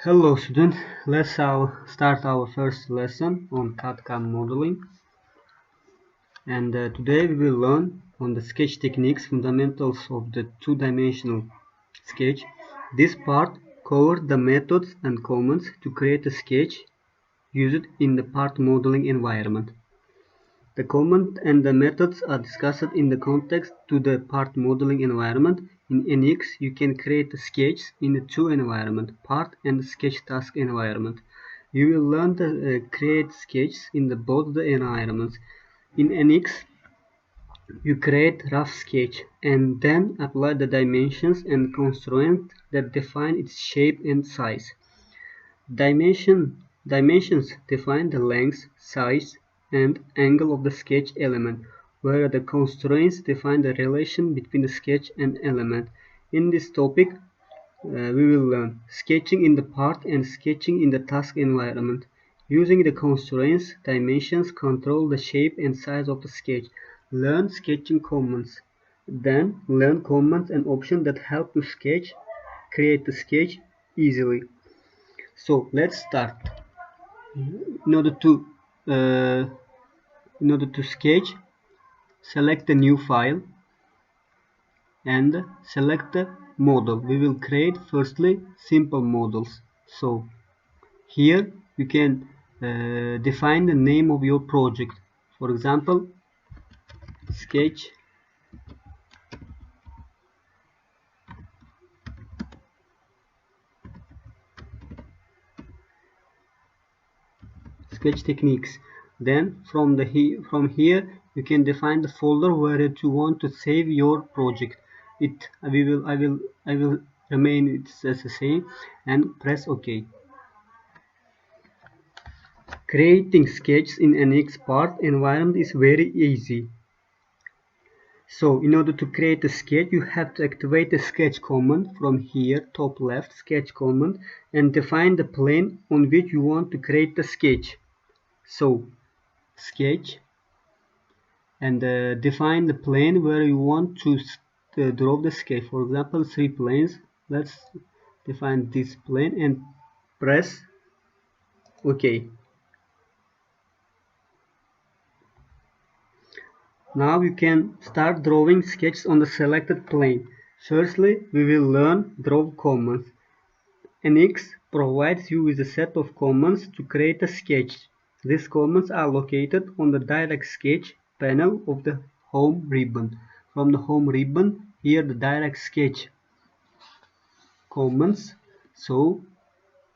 Hello student, let's start our first lesson on CAD/CAM modeling, and today we will learn on the sketch techniques, fundamentals of the two-dimensional sketch. This part covers the methods and commands to create a sketch used in the part modeling environment. The command and the methods are discussed in the context to the part modeling environment. In NX, you can create a sketch in the two environment, part and sketch task environment. You will learn to create sketches in both the environments. In NX, you create rough sketch and then apply the dimensions and constraints that define its shape and size. Dimensions define the length, size, and angle of the sketch element, where the constraints define the relation between the sketch and element. In this topic, we will learn sketching in the part and sketching in the task environment. Using the constraints, dimensions control the shape and size of the sketch. Learn sketching commands. Then learn commands and options that help you create the sketch easily. So let's start. In order to sketch, select the new file and select the model. We will create firstly simple models. So here you can define the name of your project. For example, sketch techniques. Then from here you can define the folder where you want to save your project. I will remain it as the same and press OK. Creating sketches in an part environment is very easy. So in order to create a sketch, you have to activate the sketch command from here, top left, sketch command, and define the plane on which you want to create the sketch. So sketch and define the plane where you want to draw the sketch. For example, 3 planes. Let's define this plane and press OK. Now you can start drawing sketches on the selected plane. Firstly, we will learn draw commands. NX provides you with a set of commands to create a sketch. These commands are located on the Direct Sketch panel of the Home ribbon. From the Home ribbon, here the Direct Sketch commands. So,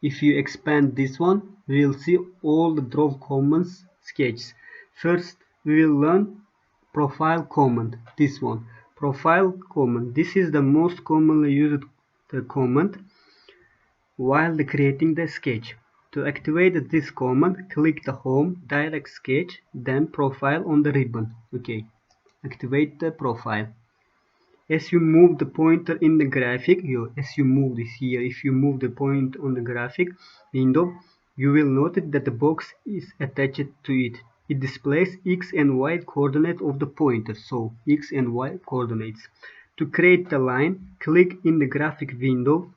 if you expand this one, we will see all the draw commands sketches. First, we will learn profile command. This one, profile command. This is the most commonly used command while creating the sketch. To activate this command, click the Home, Direct Sketch, then Profile on the ribbon. Okay, activate the profile. As you move the pointer in the graphic, as you move this here, if you move the point on the graphic window, you will notice that the box is attached to it. It displays X and Y coordinate of the pointer, so X and Y coordinates. To create the line, click in the graphic window,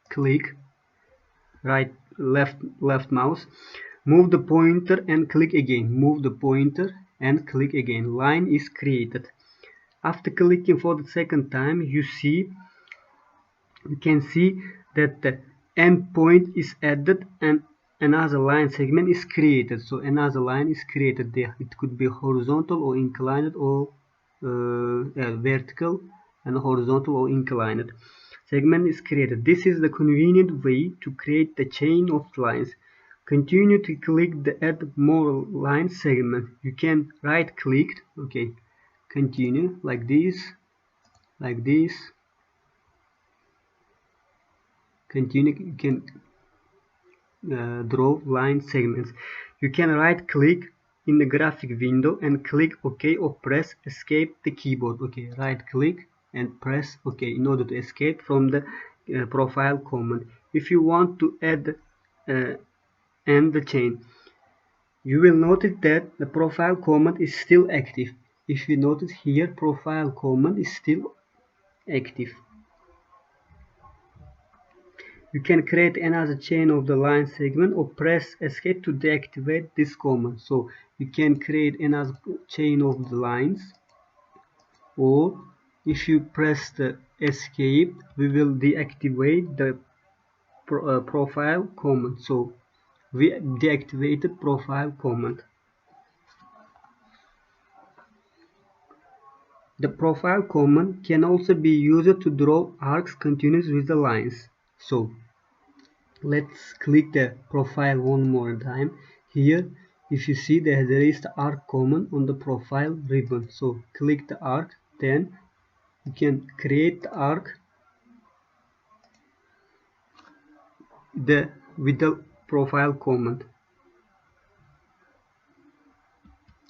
click left mouse, move the pointer and click again, move the pointer and click again. Line is created. After clicking for the second time, you can see that the end point is added and another line segment is created. So another line is created there. It could be horizontal or inclined or vertical and horizontal or inclined. Segment is created. This is the convenient way to create the chain of lines. Continue to click the add more line segment. You can right click, okay, continue like this, continue. You can draw line segments. You can right click in the graphic window and click OK or press escape the keyboard. Okay, right click and press OK in order to escape from the profile command. If you want to add end the chain, you will notice that the profile command is still active. If you notice here, profile command is still active. You can create another chain of the line segment or press escape to deactivate this command. So you can create another chain of the lines, or if you press the escape, we will deactivate the profile command. So we deactivated profile command. The profile command can also be used to draw arcs continuous with the lines. So let's click the profile one more time. Here, if you see there is the arc command on the profile ribbon. So click the arc, then you can create the arc with the profile command.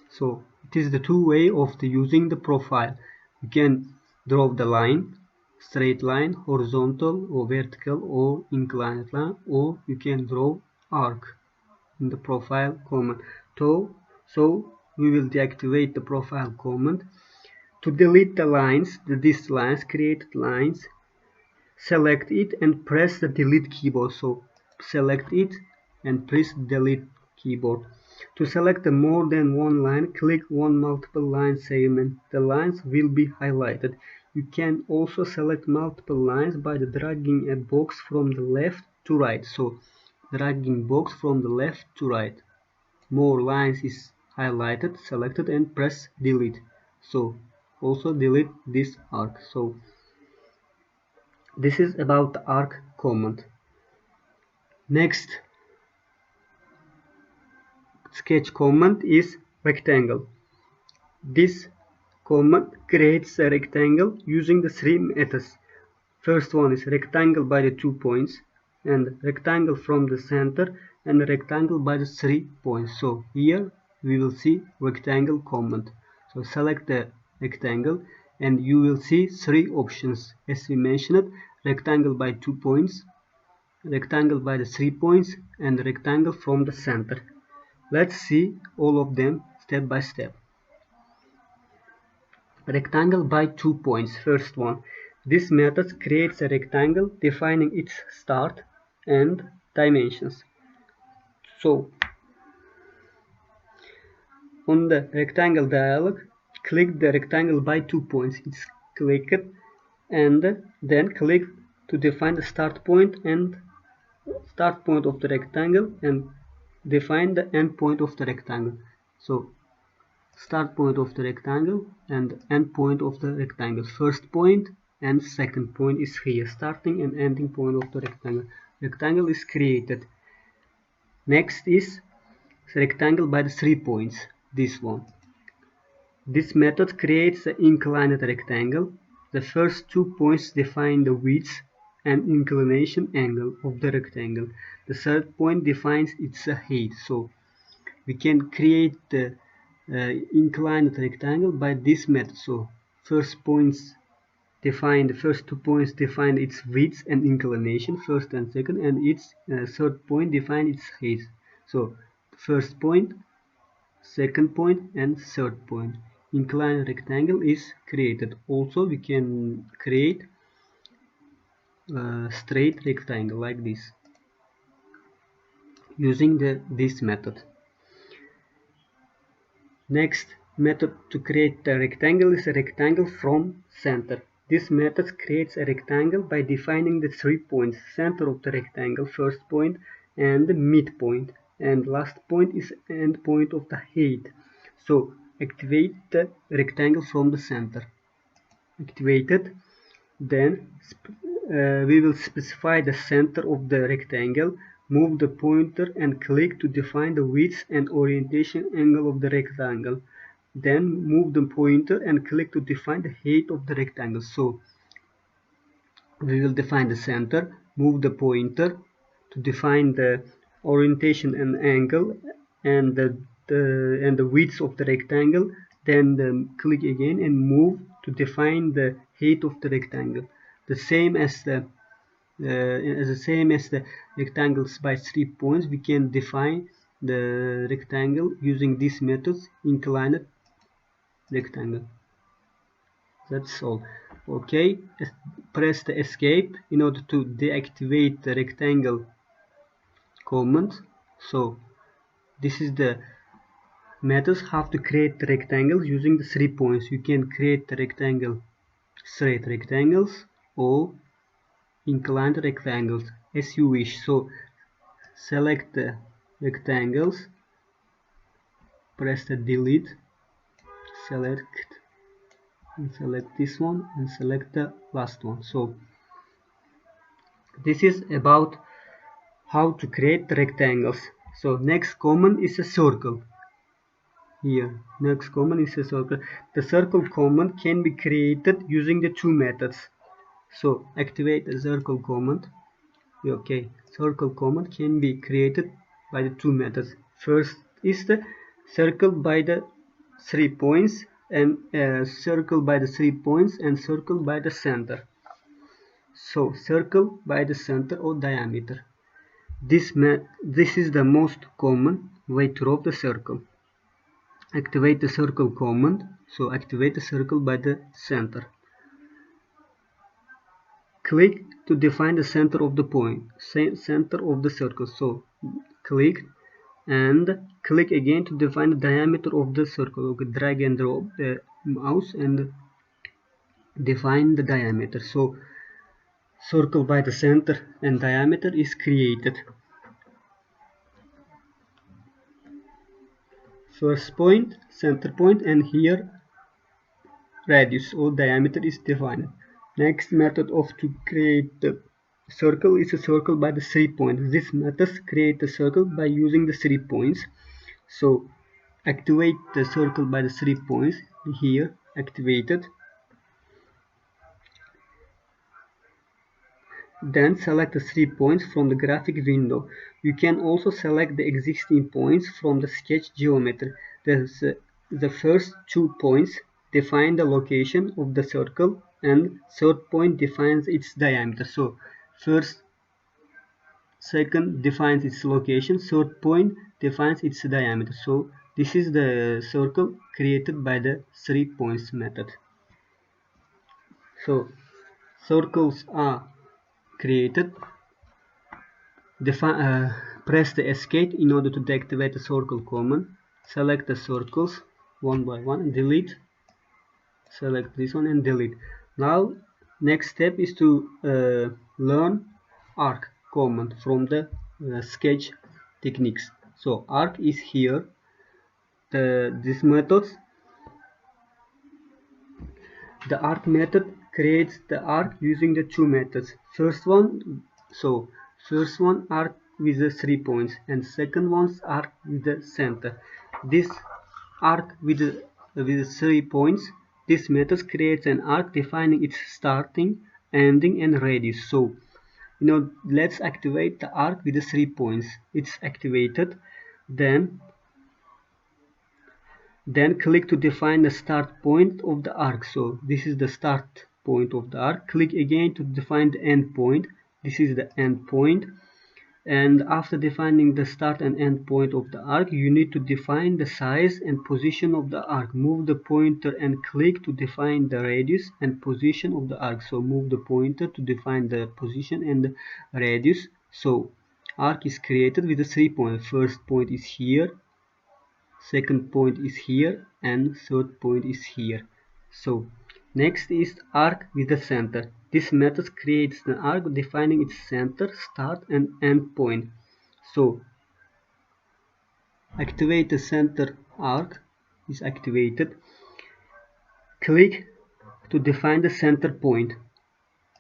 So it is the two way of using the profile. You can draw the line, straight line, horizontal or vertical or inclined line, or you can draw arc in the profile command. So we will deactivate the profile command. To delete the lines, these lines, created lines, select it and press the delete keyboard. So select it and press delete keyboard. To select more than one line, click one multiple line segment. The lines will be highlighted. You can also select multiple lines by dragging a box from the left to right. So dragging box from the left to right. More lines is highlighted, selected, and press delete. So also delete this arc. So this is about the arc command. Next sketch command is rectangle. This command creates a rectangle using the three methods. First one is rectangle by the 2 points, and rectangle from the center, and rectangle by the 3 points. So here we will see rectangle command. So select the rectangle and you will see 3 options as we mentioned: rectangle by 2 points, rectangle by the 3 points, and rectangle from the center. Let's see all of them step by step. Rectangle by 2 points. First one. This method creates a rectangle defining its start and dimensions. So on the rectangle dialog, click the rectangle by 2 points. It's clicked, and then click to define the start point of the rectangle and define the end point of the rectangle. So start point of the rectangle and end point of the rectangle. First point and second point is here. Starting and ending point of the rectangle. Rectangle is created. Next is rectangle by the 3 points. This one. This method creates an inclined rectangle. The first 2 points define the width and inclination angle of the rectangle. The third point defines its height. So we can create the inclined rectangle by this method. So the first 2 points define its width and inclination, first and second, and its third point define its height. So first point, second point, and third point. Inclined rectangle is created. Also we can create a straight rectangle like this using this method. Next method to create a rectangle is a rectangle from center. This method creates a rectangle by defining the 3 points: center of the rectangle, first point, and the midpoint, and last point is end point of the height. So activate the rectangle from the center. Activated. Then we will specify the center of the rectangle. Move the pointer and click to define the width and orientation angle of the rectangle. Then move the pointer and click to define the height of the rectangle. So we will define the center, move the pointer to define the orientation and angle and the width of the rectangle. Then click again and move to define the height of the rectangle. The same as the rectangles by 3 points, we can define the rectangle using this method, inclined rectangle. That's all. Okay, press the escape in order to deactivate the rectangle command. So this is the methods how to create the rectangles using the 3 points. You can create the rectangle, straight rectangles or inclined rectangles as you wish. So select the rectangles, press the delete, select and select this one and select the last one. So this is about how to create the rectangles. So next command is a circle. Here, next command is a circle. The circle command can be created using the two methods. So activate the circle command. Okay, circle command can be created by the two methods. First is the circle by the 3 points and circle by the 3 points and circle by the center. So circle by the center or diameter. This is the most common way to draw the circle. Activate the circle command. So activate the circle by the center. Click to define the center of the point, center of the circle. So click and click again to define the diameter of the circle. Okay, drag and drop the mouse and define the diameter. So circle by the center and diameter is created. First point, center point, and here radius or diameter is defined. Next method of to create the circle is a circle by the 3 points. This method create the circle by using the 3 points. So activate the circle by the 3 points. Here activated. Then select the 3 points from the graphic window. You can also select the existing points from the sketch geometry. The first 2 points define the location of the circle and third point defines its diameter. So first, second defines its location, third point defines its diameter. So this is the circle created by the 3 points method. So circles are created. Press the escape in order to deactivate the circle command. Select the circles one by one, delete. Select this one and delete. Now next step is to learn arc command from the sketch techniques. So arc is here. This method, the arc method creates the arc using the two methods. First one arc with the 3 points and second one's arc with the center. This arc with the 3 points, this method creates an arc defining its starting, ending and radius. So let's activate the arc with the 3 points. It's activated. Then click to define the start point of the arc. So this is the start point of the arc. Click again to define the end point. This is the end point. And after defining the start and end point of the arc, you need to define the size and position of the arc. Move the pointer and click to define the radius and position of the arc. So move the pointer to define the position and the radius. So arc is created with the 3 points. First point is here, second point is here, and third point is here. So next is arc with the center. This method creates the arc defining its center, start and end point. So activate the center arc is activated. Click to define the center point.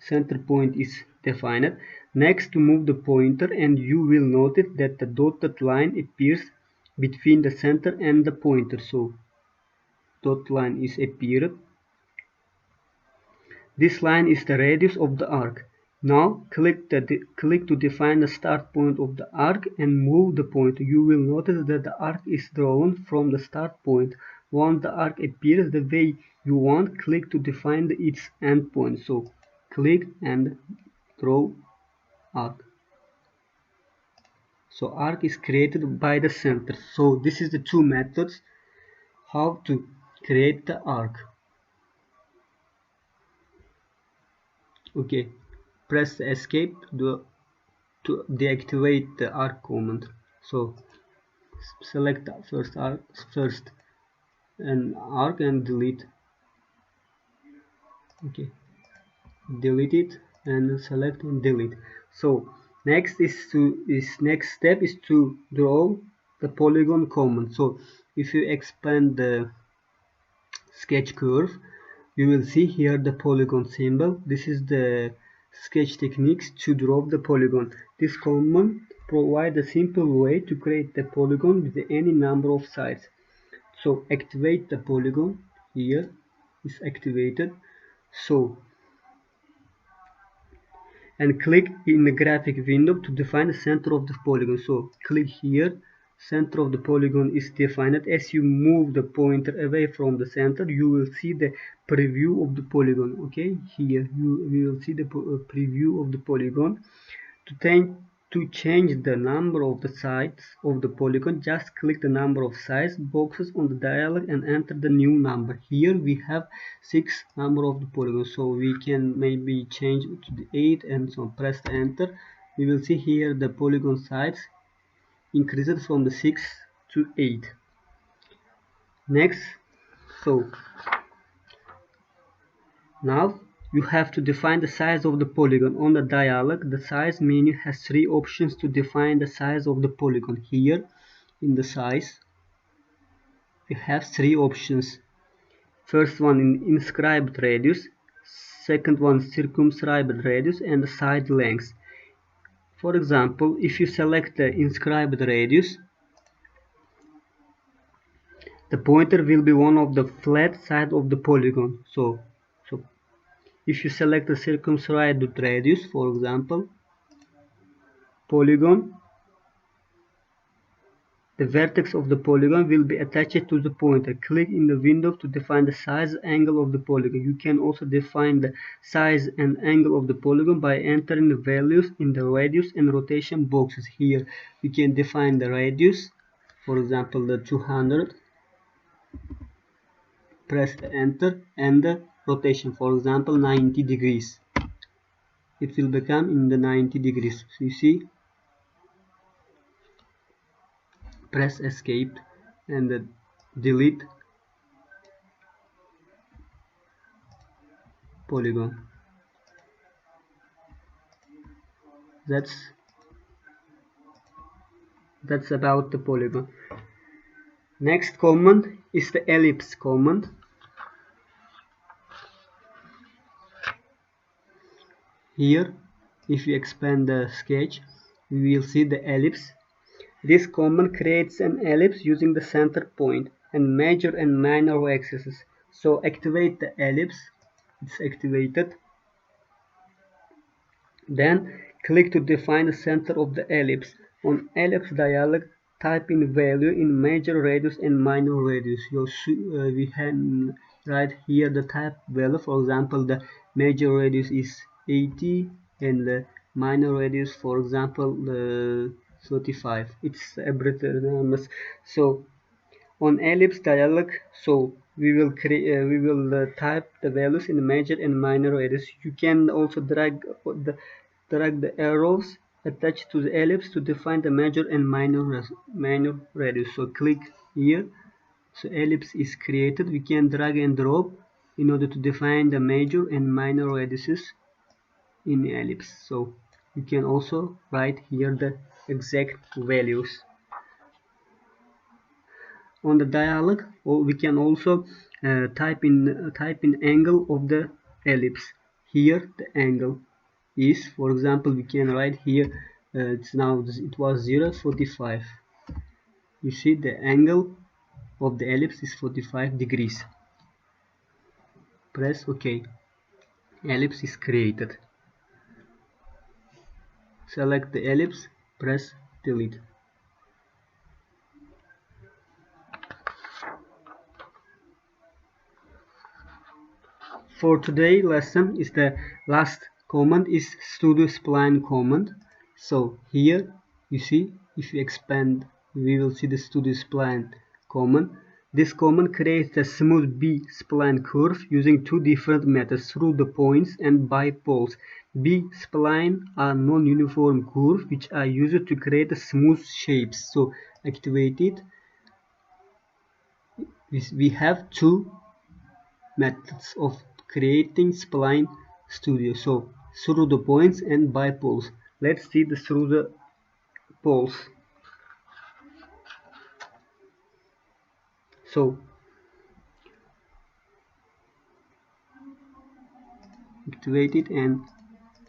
Center point is defined. Next, to move the pointer and you will notice that the dotted line appears between the center and the pointer. So dot line is appeared. This line is the radius of the arc. Now click to define the start point of the arc and move the pointer. You will notice that the arc is drawn from the start point. Once the arc appears the way you want, click to define its end point. So click and draw arc. So arc is created by the center. So this is the two methods how to create the arc. Okay, press escape to deactivate the arc command. So select first an arc and delete. Okay, delete it and select and delete. So next step is to draw the polygon command. So if you expand the sketch curve, you will see here the polygon symbol. This is the sketch techniques to draw the polygon. This command provides a simple way to create the polygon with any number of sides. So activate the polygon. Here is activated. So and click in the graphic window to define the center of the polygon. So click here, center of the polygon is defined. As you move the pointer away from the center, you will see the preview of the polygon. Okay, here you will see the preview of the polygon. To change the number of the sides of the polygon, just click the number of size boxes on the dialog and enter the new number. Here we have 6 number of the polygon, so we can maybe change it to the 8 and so on. Press the enter. We will see here the polygon size increases from the 6 to 8. Next, so now you have to define the size of the polygon. On the dialog, the size menu has 3 options to define the size of the polygon. Here in the size, you have 3 options. First one in inscribed radius, second one circumscribed radius, and the side length. For example, if you select the inscribed radius, the pointer will be one of the flat side of the polygon. So if you select the circumscribed radius, for example, polygon, the vertex of the polygon will be attached to the pointer. Click in the window to define the size angle of the polygon. You can also define the size and angle of the polygon by entering the values in the radius and rotation boxes. Here you can define the radius, for example the 200. Press the enter, and the rotation, for example 90 degrees. It will become in the 90 degrees. So you see, press escape and delete polygon. That's about the polygon. Next command is the ellipse command. Here, if you expand the sketch, we will see the ellipse. This command creates an ellipse using the center point and major and minor axes. So activate the ellipse. It's activated. Then click to define the center of the ellipse. On ellipse dialog, type in value in major radius and minor radius. We can write here the type value. For example, the major radius is 80 and the minor radius, for example, 35. It's arbitrary. So on ellipse dialog, so we will type the values in major and minor radius. You can also drag the arrows attached to the ellipse to define the major and minor radius. So click here. So ellipse is created. We can drag and drop in order to define the major and minor radiuses in the ellipse. So you can also write here the exact values. On the dialog, or we can also type in angle of the ellipse. Here the angle is, for example, we can write here it was 0.45. You see the angle of the ellipse is 45 degrees. Press OK. Ellipse is created. Select the ellipse, press delete. For today's lesson is the last command is studio spline command. So here you see, if you expand, we will see the studio spline command. This command creates a smooth B-spline curve using two different methods, through the points and by poles. B-spline are non-uniform curves which are used to create smooth shapes. So activate it. We have two methods of creating spline studio. So through the points and by poles. Let's see the through the poles. So activate it and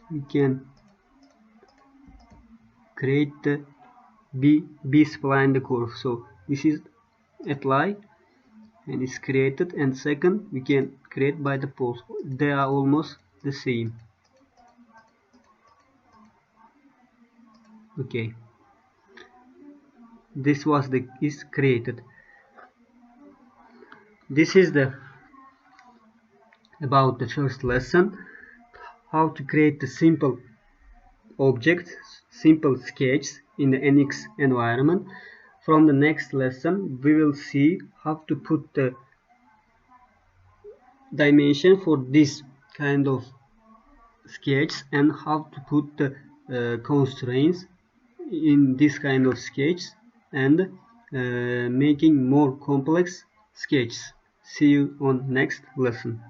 we can create the B-spline the curve. So this is apply and it's created, and second we can create by the poles. They are almost the same. Okay, this is created. This is the about the first lesson, how to create the simple objects, simple sketch in the NX environment. From the next lesson we will see how to put the dimension for this kind of sketch and how to put the constraints in this kind of sketch and making more complex sketches. See you on next lesson.